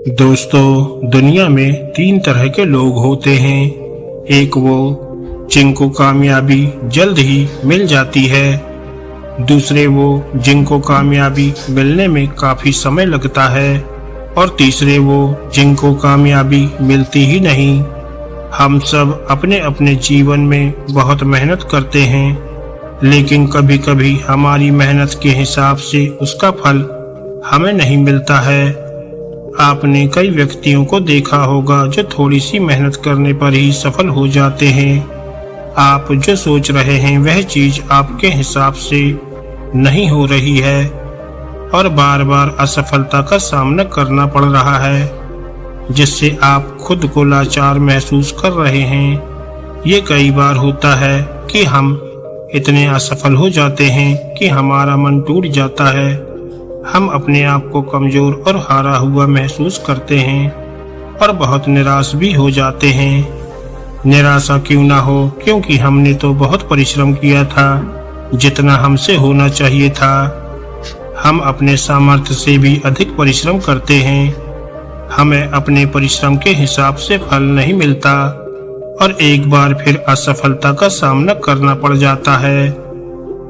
दोस्तों, दुनिया में 3 तरह के लोग होते हैं। एक वो जिनको कामयाबी जल्द ही मिल जाती है, दूसरे वो जिनको कामयाबी मिलने में काफी समय लगता है और तीसरे वो जिनको कामयाबी मिलती ही नहीं। हम सब अपने अपने जीवन में बहुत मेहनत करते हैं, लेकिन कभी कभी हमारी मेहनत के हिसाब से उसका फल हमें नहीं मिलता है। आपने कई व्यक्तियों को देखा होगा जो थोड़ी सी मेहनत करने पर ही सफल हो जाते हैं। आप जो सोच रहे हैं वह चीज आपके हिसाब से नहीं हो रही है और बार बार असफलता का सामना करना पड़ रहा है, जिससे आप खुद को लाचार महसूस कर रहे हैं। ये कई बार होता है कि हम इतने असफल हो जाते हैं कि हमारा मन टूट जाता है। हम अपने आप को कमजोर और हारा हुआ महसूस करते हैं और बहुत निराश भी हो जाते हैं। निराशा क्यों ना हो, क्योंकि हमने तो बहुत परिश्रम किया था, जितना हमसे होना चाहिए था। हम अपने सामर्थ्य से भी अधिक परिश्रम करते हैं। हमें अपने परिश्रम के हिसाब से फल नहीं मिलता और एक बार फिर असफलता का सामना करना पड़ जाता है।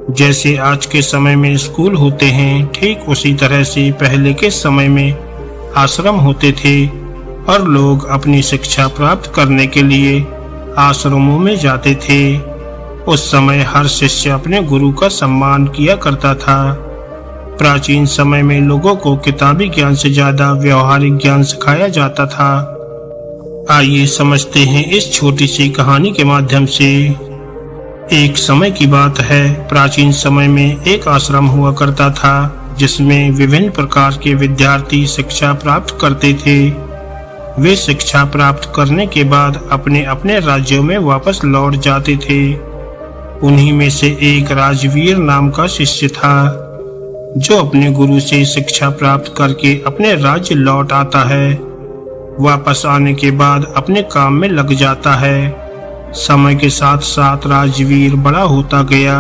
जैसे आज के समय में स्कूल होते हैं, ठीक उसी तरह से पहले के समय में आश्रम होते थे और लोग अपनी शिक्षा प्राप्त करने के लिए आश्रमों में जाते थे। उस समय हर शिष्य अपने गुरु का सम्मान किया करता था। प्राचीन समय में लोगों को किताबी ज्ञान से ज्यादा व्यवहारिक ज्ञान सिखाया जाता था। आइए समझते हैं इस छोटी सी कहानी के माध्यम से। एक समय की बात है, प्राचीन समय में एक आश्रम हुआ करता था, जिसमें विभिन्न प्रकार के विद्यार्थी शिक्षा प्राप्त करते थे। वे शिक्षा प्राप्त करने के बाद अपने अपने राज्यों में वापस लौट जाते थे। उन्हीं में से एक राजवीर नाम का शिष्य था, जो अपने गुरु से शिक्षा प्राप्त करके अपने राज्य लौट आता है। वापस आने के बाद अपने काम में लग जाता है। समय के साथ साथ राजवीर बड़ा होता गया।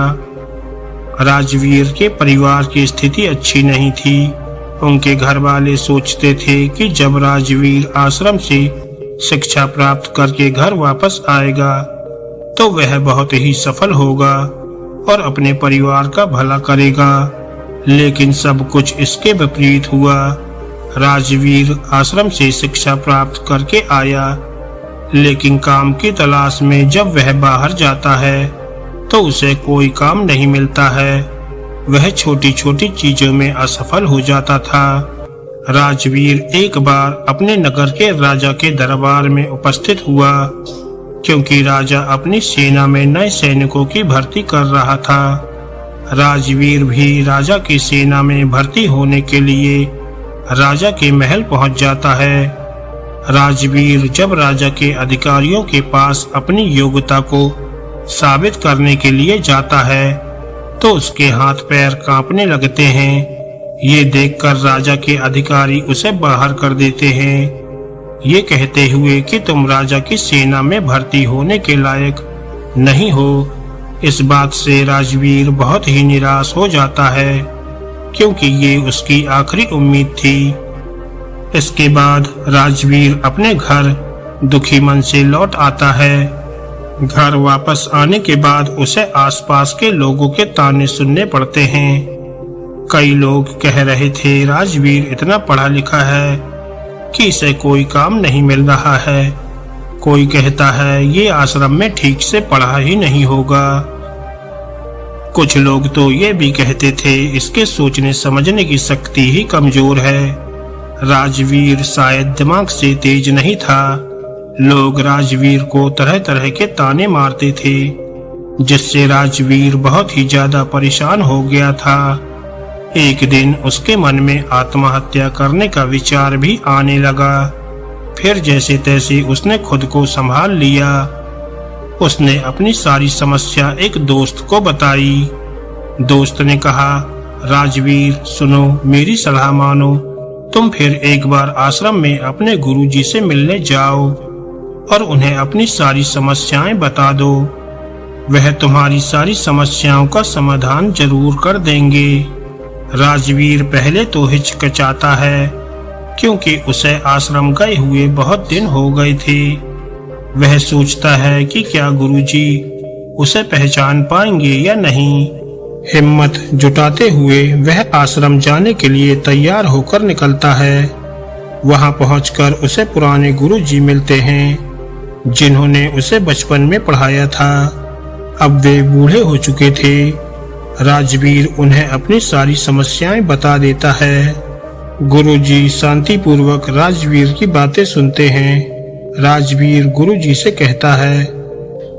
राजवीर के परिवार की स्थिति अच्छी नहीं थी। उनके घर वाले सोचते थे कि जब राजवीर आश्रम से शिक्षा प्राप्त करके घर वापस आएगा तो वह बहुत ही सफल होगा और अपने परिवार का भला करेगा। लेकिन सब कुछ इसके विपरीत हुआ। राजवीर आश्रम से शिक्षा प्राप्त करके आया, लेकिन काम की तलाश में जब वह बाहर जाता है तो उसे कोई काम नहीं मिलता है। वह छोटी छोटी चीजों में असफल हो जाता था। राजवीर एक बार अपने नगर के राजा के दरबार में उपस्थित हुआ, क्योंकि राजा अपनी सेना में नए सैनिकों की भर्ती कर रहा था। राजवीर भी राजा की सेना में भर्ती होने के लिए राजा के महल पहुंच जाता है। राजवीर जब राजा के अधिकारियों के पास अपनी योग्यता को साबित करने के लिए जाता है तो उसके हाथ पैर कांपने लगते हैं। ये देखकर राजा के अधिकारी उसे बाहर कर देते हैं, ये कहते हुए कि तुम राजा की सेना में भर्ती होने के लायक नहीं हो। इस बात से राजवीर बहुत ही निराश हो जाता है, क्योंकि ये उसकी आखिरी उम्मीद थी। इसके बाद राजवीर अपने घर दुखी मन से लौट आता है। घर वापस आने के बाद उसे आसपास के लोगों के ताने सुनने पड़ते हैं। कई लोग कह रहे थे राजवीर इतना पढ़ा लिखा है कि इसे कोई काम नहीं मिल रहा है। कोई कहता है ये आश्रम में ठीक से पढ़ा ही नहीं होगा। कुछ लोग तो ये भी कहते थे इसके सोचने समझने की शक्ति ही कमजोर है। राजवीर शायद दिमाग से तेज नहीं था। लोग राजवीर को तरह तरह के ताने मारते थे, जिससे राजवीर बहुत ही ज्यादा परेशान हो गया था। एक दिन उसके मन में आत्महत्या करने का विचार भी आने लगा। फिर जैसे तैसे उसने खुद को संभाल लिया। उसने अपनी सारी समस्या एक दोस्त को बताई। दोस्त ने कहा, राजवीर सुनो, मेरी सलाह मानो। तुम फिर एक बार आश्रम में अपने गुरुजी से मिलने जाओ और उन्हें अपनी सारी समस्याएं बता दो। वह तुम्हारी सारी समस्याओं का समाधान जरूर कर देंगे। राजवीर पहले तो हिचकिचाता है, क्योंकि उसे आश्रम गए हुए बहुत दिन हो गए थे। वह सोचता है कि क्या गुरुजी उसे पहचान पाएंगे या नहीं। हिम्मत जुटाते हुए वह आश्रम जाने के लिए तैयार होकर निकलता है। वहां पहुंचकर उसे पुराने गुरुजी मिलते हैं जिन्होंने उसे बचपन में पढ़ाया था। अब वे बूढ़े हो चुके थे। राजवीर उन्हें अपनी सारी समस्याएं बता देता है। गुरुजी शांतिपूर्वक राजवीर की बातें सुनते हैं। राजवीर गुरुजी से कहता है,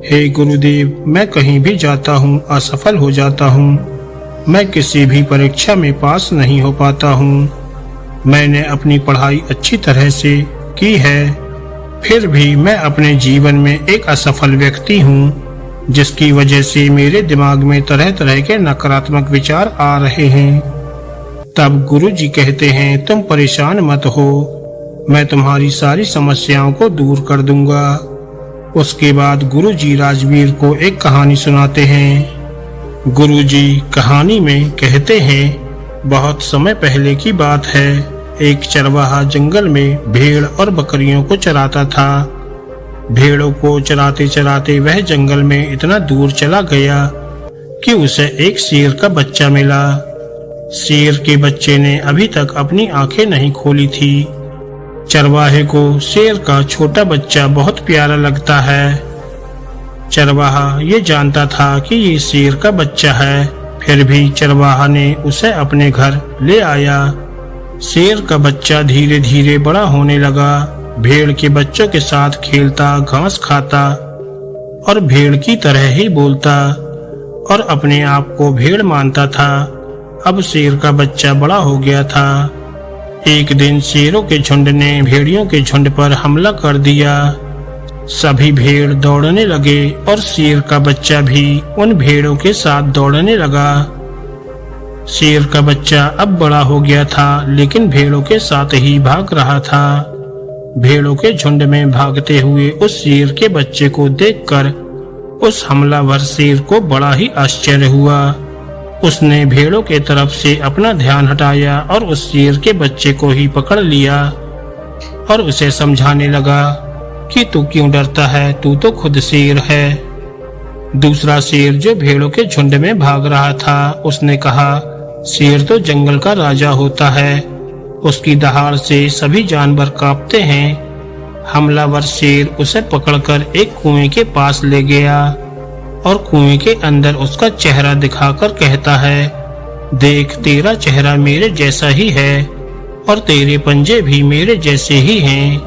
हे गुरुदेव, मैं कहीं भी जाता हूँ असफल हो जाता हूँ। मैं किसी भी परीक्षा में पास नहीं हो पाता हूँ। मैंने अपनी पढ़ाई अच्छी तरह से की है, फिर भी मैं अपने जीवन में एक असफल व्यक्ति हूँ, जिसकी वजह से मेरे दिमाग में तरह तरह के नकारात्मक विचार आ रहे हैं। तब गुरुजी कहते हैं, तुम परेशान मत हो, मैं तुम्हारी सारी समस्याओं को दूर कर दूंगा। उसके बाद गुरुजी राजवीर को एक कहानी सुनाते हैं। गुरुजी कहानी में कहते हैं, बहुत समय पहले की बात है। एक चरवाहा जंगल में भेड़ और बकरियों को चराता था। भेड़ों को चराते चराते वह जंगल में इतना दूर चला गया कि उसे एक शेर का बच्चा मिला। शेर के बच्चे ने अभी तक अपनी आंखें नहीं खोली थी। चरवाहे को शेर का छोटा बच्चा बहुत प्यारा लगता है। चरवाहा ये जानता था कि ये शेर का बच्चा है, फिर भी चरवाहा ने उसे अपने घर ले आया। शेर का बच्चा धीरे धीरे बड़ा होने लगा। भेड़ के बच्चों के साथ खेलता, घास खाता और भेड़ की तरह ही बोलता और अपने आप को भेड़ मानता था। अब शेर का बच्चा बड़ा हो गया था। एक दिन शेरों के झुंड ने भेड़ियों के झुंड पर हमला कर दिया। सभी भेड़ दौड़ने लगे और शेर का बच्चा भी उन भेड़ों के साथ दौड़ने लगा। शेर का बच्चा अब बड़ा हो गया था, लेकिन भेड़ों के साथ ही भाग रहा था। भेड़ों के झुंड में भागते हुए उस शेर के बच्चे को देखकर उस हमलावर शेर को बड़ा ही आश्चर्य हुआ। उसने भेड़ों के तरफ से अपना ध्यान हटाया और उस शेर के बच्चे को ही पकड़ लिया और उसे समझाने लगा कि तू क्यों डरता है, तू तो खुद शेर है। दूसरा शेर जो भेड़ों के झुंड में भाग रहा था, उसने कहा, शेर तो जंगल का राजा होता है, उसकी दहाड़ से सभी जानवर कांपते हैं। हमलावर शेर उसे पकड़कर एक कुएं के पास ले गया और कुएं के अंदर उसका चेहरा दिखाकर कहता है, देख, तेरा चेहरा मेरे जैसा ही है और तेरे पंजे भी मेरे जैसे ही हैं।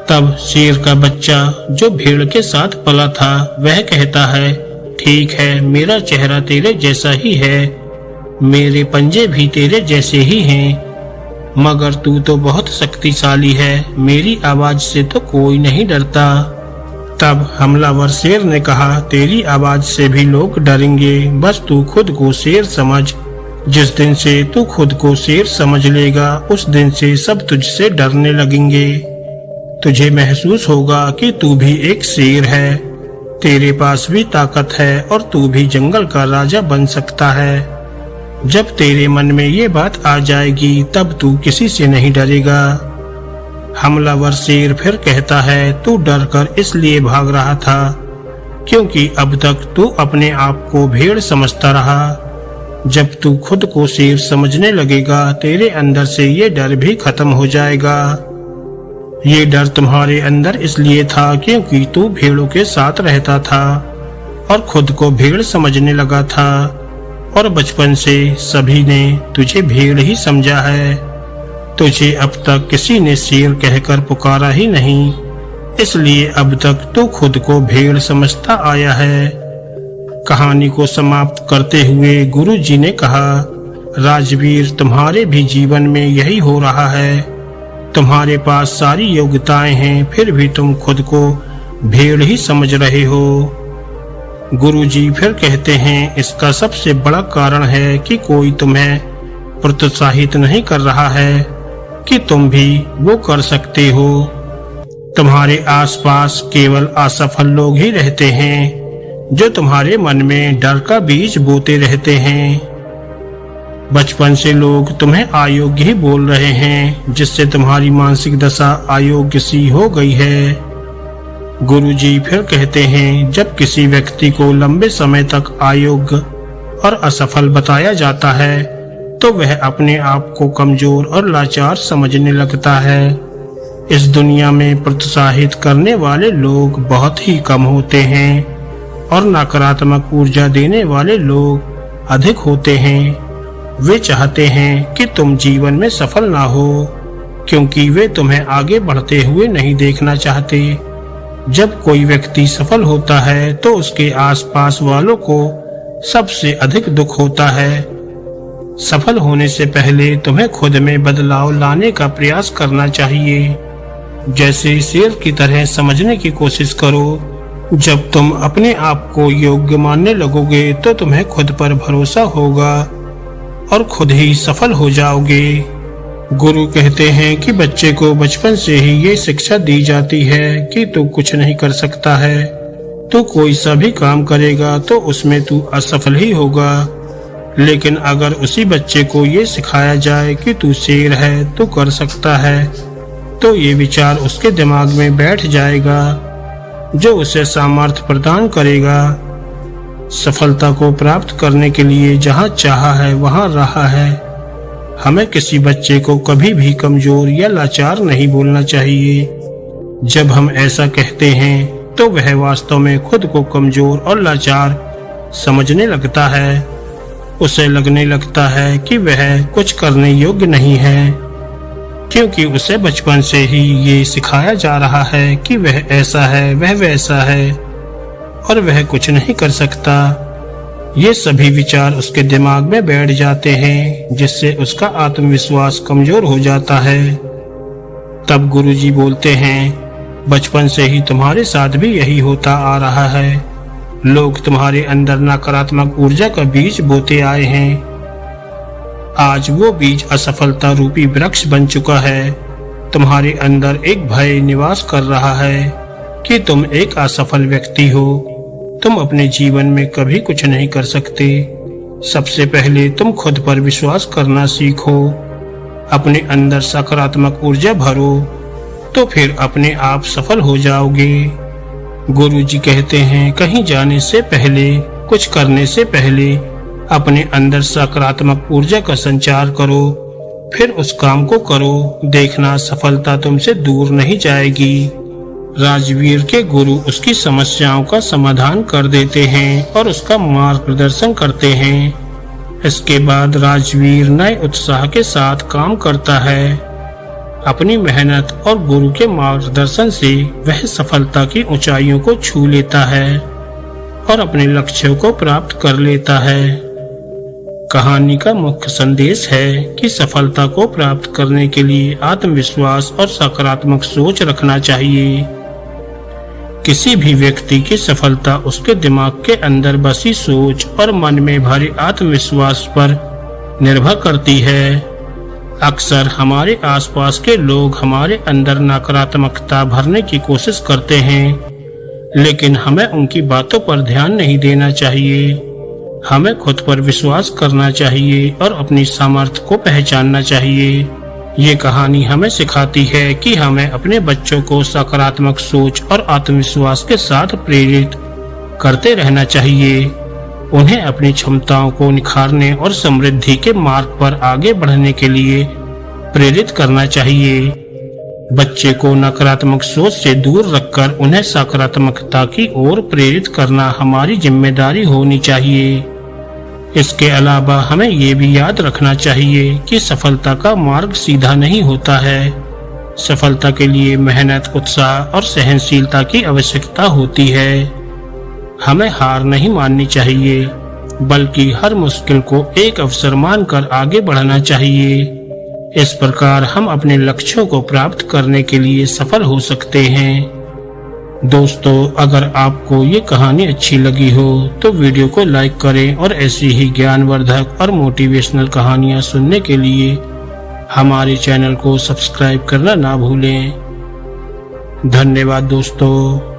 तब शेर का बच्चा जो भेड़ के साथ पला था, वह कहता है, ठीक है, मेरा चेहरा तेरे जैसा ही है, मेरे पंजे भी तेरे जैसे ही हैं, मगर तू तो बहुत शक्तिशाली है, मेरी आवाज से तो कोई नहीं डरता। तब हमलावर शेर ने कहा, तेरी आवाज से भी लोग डरेंगे, बस तू खुद को शेर समझ। जिस दिन से तू खुद को शेर समझ लेगा, उस दिन से सब तुझसे डरने लगेंगे। तुझे महसूस होगा कि तू भी एक शेर है, तेरे पास भी ताकत है और तू भी जंगल का राजा बन सकता है। जब तेरे मन में ये बात आ जाएगी, तब तू किसी से नहीं डरेगा। हमलावर शेर फिर कहता है, तू डर कर इसलिए भाग रहा था क्योंकि अब तक तू अपने आप को भेड़ समझता रहा। जब तू खुद को शेर समझने लगेगा, तेरे अंदर से ये डर भी खत्म हो जाएगा। ये डर तुम्हारे अंदर इसलिए था क्योंकि तू भेड़ों के साथ रहता था और खुद को भेड़ समझने लगा था, और बचपन से सभी ने तुझे भेड़ ही समझा है। तुझे अब तक किसी ने शेर कहकर पुकारा ही नहीं, इसलिए अब तक तू खुद को भेड़ समझता आया है। कहानी को समाप्त करते हुए गुरुजी ने कहा, राजवीर, तुम्हारे भी जीवन में यही हो रहा है। तुम्हारे पास सारी योग्यताएं हैं, फिर भी तुम खुद को भेड़ ही समझ रहे हो। गुरुजी फिर कहते हैं, इसका सबसे बड़ा कारण है कि कोई तुम्हें प्रोत्साहित नहीं कर रहा है कि तुम भी वो कर सकते हो। तुम्हारे आसपास केवल असफल लोग ही रहते हैं जो तुम्हारे मन में डर का बीज बोते रहते हैं। बचपन से लोग तुम्हें अयोग्य ही बोल रहे हैं, जिससे तुम्हारी मानसिक दशा अयोग्य सी हो गई है। गुरुजी फिर कहते हैं, जब किसी व्यक्ति को लंबे समय तक अयोग्य और असफल बताया जाता है तो वह अपने आप को कमजोर और लाचार समझने लगता है। इस दुनिया में प्रोत्साहित करने वाले लोग बहुत ही कम होते हैं और नकारात्मक ऊर्जा देने वाले लोग अधिक होते हैं। वे चाहते हैं कि तुम जीवन में सफल ना हो, क्योंकि वे तुम्हें आगे बढ़ते हुए नहीं देखना चाहते। जब कोई व्यक्ति सफल होता है तो उसके आसपास वालों को सबसे अधिक दुख होता है। सफल होने से पहले तुम्हें खुद में बदलाव लाने का प्रयास करना चाहिए। जैसे शेर की तरह समझने की कोशिश करो। जब तुम अपने आप को योग्य मानने लगोगे तो तुम्हें खुद पर भरोसा होगा और खुद ही सफल हो जाओगे। गुरु कहते हैं कि बच्चे को बचपन से ही ये शिक्षा दी जाती है कि तू कुछ नहीं कर सकता है। तू कोई सा भी काम करेगा तो उसमें तू असफल ही होगा। लेकिन अगर उसी बच्चे को ये सिखाया जाए कि तू शेर है, तू कर सकता है, तो ये विचार उसके दिमाग में बैठ जाएगा, जो उसे सामर्थ्य प्रदान करेगा। सफलता को प्राप्त करने के लिए जहाँ चाहा है वहाँ रहा है। हमें किसी बच्चे को कभी भी कमजोर या लाचार नहीं बोलना चाहिए। जब हम ऐसा कहते हैं तो वह वास्तव में खुद को कमजोर और लाचार समझने लगता है। उसे लगने लगता है कि वह कुछ करने योग्य नहीं है, क्योंकि उसे बचपन से ही ये सिखाया जा रहा है कि वह ऐसा है, वह वैसा है और वह कुछ नहीं कर सकता। ये सभी विचार उसके दिमाग में बैठ जाते हैं, जिससे उसका आत्मविश्वास कमजोर हो जाता है। तब गुरुजी बोलते हैं, बचपन से ही तुम्हारे साथ भी यही होता आ रहा है। लोग तुम्हारे अंदर नकारात्मक ऊर्जा का बीज बोते आए हैं। आज वो बीज असफलता रूपी वृक्ष बन चुका है। तुम्हारे अंदर एक भय निवास कर रहा है कि तुम एक असफल व्यक्ति हो। तुम अपने जीवन में कभी कुछ नहीं कर सकते। सबसे पहले तुम खुद पर विश्वास करना सीखो। अपने अंदर सकारात्मक ऊर्जा भरो, तो फिर अपने आप सफल हो जाओगे। गुरुजी कहते हैं, कहीं जाने से पहले, कुछ करने से पहले अपने अंदर सकारात्मक ऊर्जा का संचार करो, फिर उस काम को करो। देखना सफलता तुमसे दूर नहीं जाएगी। राजवीर के गुरु उसकी समस्याओं का समाधान कर देते हैं और उसका मार्गदर्शन करते हैं। इसके बाद राजवीर नए उत्साह के साथ काम करता है। अपनी मेहनत और गुरु के मार्गदर्शन से वह सफलता की ऊंचाइयों को छू लेता है और अपने लक्ष्यों को प्राप्त कर लेता है। कहानी का मुख्य संदेश है कि सफलता को प्राप्त करने के लिए आत्मविश्वास और सकारात्मक सोच रखना चाहिए। किसी भी व्यक्ति की सफलता उसके दिमाग के अंदर बसी सोच और मन में भरे आत्मविश्वास पर निर्भर करती है। अक्सर हमारे आसपास के लोग हमारे अंदर नकारात्मकता भरने की कोशिश करते हैं, लेकिन हमें उनकी बातों पर ध्यान नहीं देना चाहिए। हमें खुद पर विश्वास करना चाहिए और अपनी सामर्थ्य को पहचानना चाहिए। ये कहानी हमें सिखाती है कि हमें अपने बच्चों को सकारात्मक सोच और आत्मविश्वास के साथ प्रेरित करते रहना चाहिए। उन्हें अपनी क्षमताओं को निखारने और समृद्धि के मार्ग पर आगे बढ़ने के लिए प्रेरित करना चाहिए। बच्चे को नकारात्मक सोच से दूर रखकर उन्हें सकारात्मकता की ओर प्रेरित करना हमारी जिम्मेदारी होनी चाहिए। इसके अलावा हमें ये भी याद रखना चाहिए कि सफलता का मार्ग सीधा नहीं होता है। सफलता के लिए मेहनत, उत्साह और सहनशीलता की आवश्यकता होती है। हमें हार नहीं माननी चाहिए, बल्कि हर मुश्किल को एक अवसर मानकर आगे बढ़ना चाहिए। इस प्रकार हम अपने लक्ष्यों को प्राप्त करने के लिए सफल हो सकते हैं। दोस्तों, अगर आपको ये कहानी अच्छी लगी हो तो वीडियो को लाइक करें और ऐसी ही ज्ञानवर्धक और मोटिवेशनल कहानियाँ सुनने के लिए हमारे चैनल को सब्सक्राइब करना ना भूलें। धन्यवाद दोस्तों।